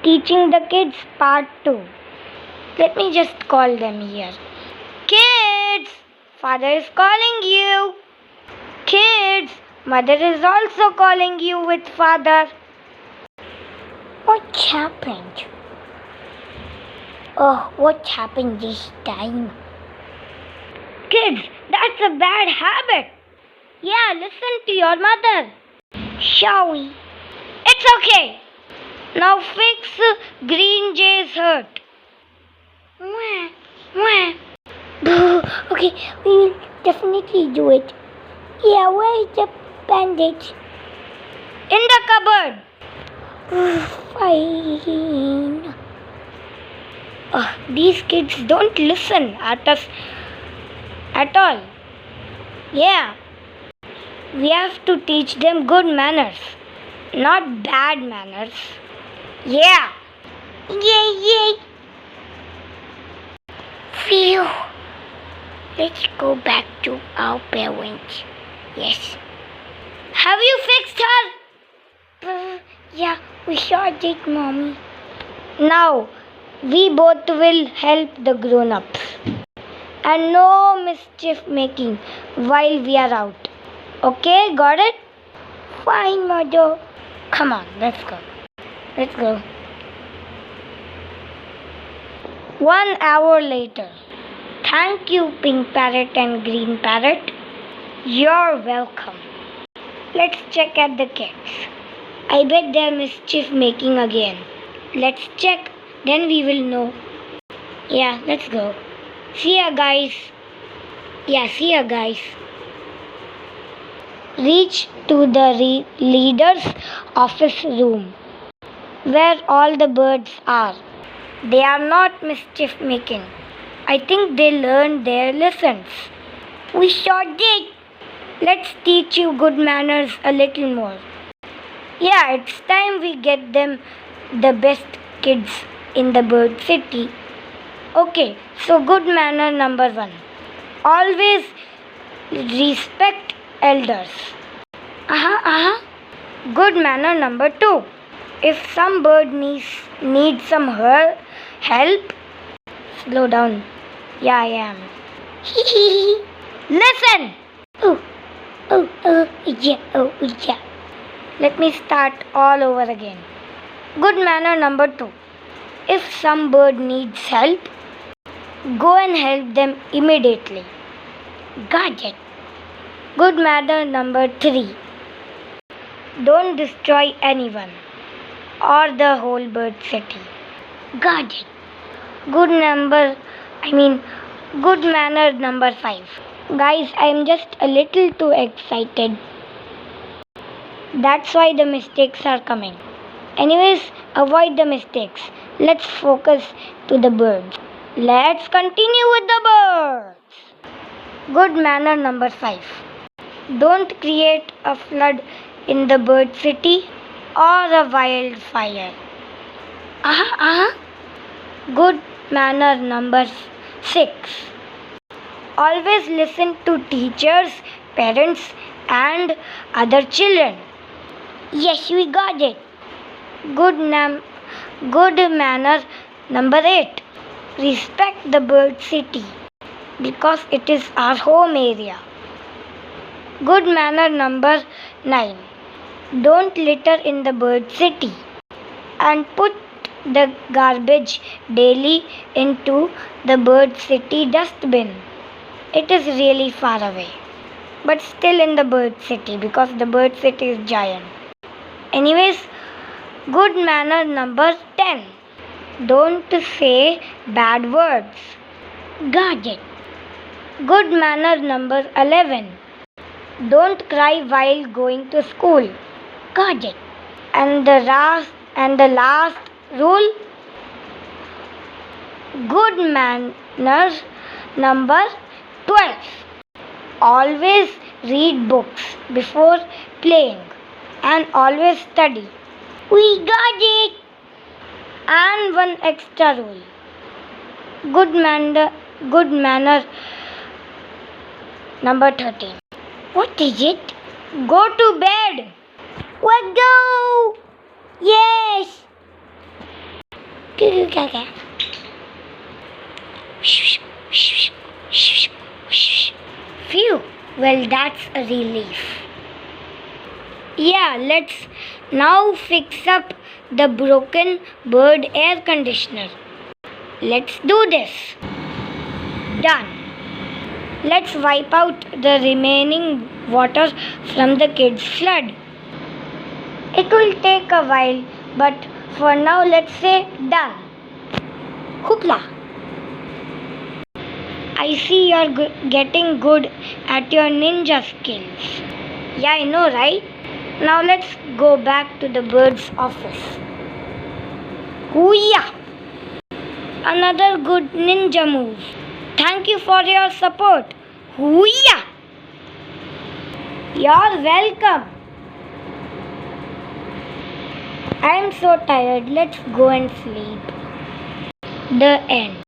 Teaching the kids part 2. Let me just call them here. Kids, father is calling you. Kids, mother is also calling you with father. What happened? Oh, what happened this time? Kids, that's a bad habit. Yeah, listen to your mother. Shall we? It's okay. Now fix Green Jay's hurt. Mwah, mwah. Okay, we will definitely do it. Yeah, where is the bandage? In the cupboard. Fine. These kids don't listen at us at all. Yeah. We have to teach them good manners, not bad manners. Yeah. Yay, yay. Phew. Let's go back to our parents. Yes. Have you fixed her? Yeah, we sure did, Mommy. Now, we both will help the grown-ups. And no mischief making while we are out. Okay, got it? Fine, Mother. Come on, let's go. Let's go. 1 hour later. Thank you, Pink Parrot and Green Parrot. You're welcome. Let's check at the kids. I bet they're mischief making again. Let's check, then we will know. Yeah, let's go. See ya, guys. Yeah, see ya, guys. Reach to the leader's office room, where all the birds are. They are not mischief making. I think they learned their lessons. We sure did. Let's teach you good manners a little more. Yeah, it's time we get them the best kids in the bird city. Okay, so good manner number 1. Always respect elders. Good manner number 2. If some bird needs some help, slow down. Yeah, I am. Listen! Yeah. Let me start all over again. Good manner number 2. If some bird needs help, go and help them immediately. Got it. Good manner number 3. Don't destroy anyone or the whole bird city. Got it. Good manner number 5. Guys, I am just a little too excited. That's why the mistakes are coming. Anyways, avoid the mistakes. Let's focus to the birds. Let's continue with the birds. Good manner number 5. Don't create a flood in the bird city or a wildfire. Good manner number 6. Always listen to teachers, parents, and other children. Yes, we got it. Good manner number 8. Respect the bird city because it is our home area. Good manner number 9. Don't litter in the bird city and put the garbage daily into the bird city dustbin. It is really far away, but still in the bird city because the bird city is giant. Anyways, good manner number 10. Don't say bad words. Got it. Good manner number 11. Don't cry while going to school. Got it. And the last rule. Good manner number 12. Always read books before playing and always study. We got it. And one extra rule. Good manner number 13. What is it? Go to bed. Let's go. Yes. Phew, well, that's a relief. Yeah, let's now fix up the broken bird air conditioner. Let's do this. Done. Let's wipe out the remaining water from the kids' flood. It will take a while, but for now, let's say done. Hoopla! I see you're getting good at your ninja skills. Yeah, I know, right? Now let's go back to the bird's office. Hoo-yah! Another good ninja move. Thank you for your support. Hoo-yah! You're welcome. I'm so tired. Let's go and sleep. The end.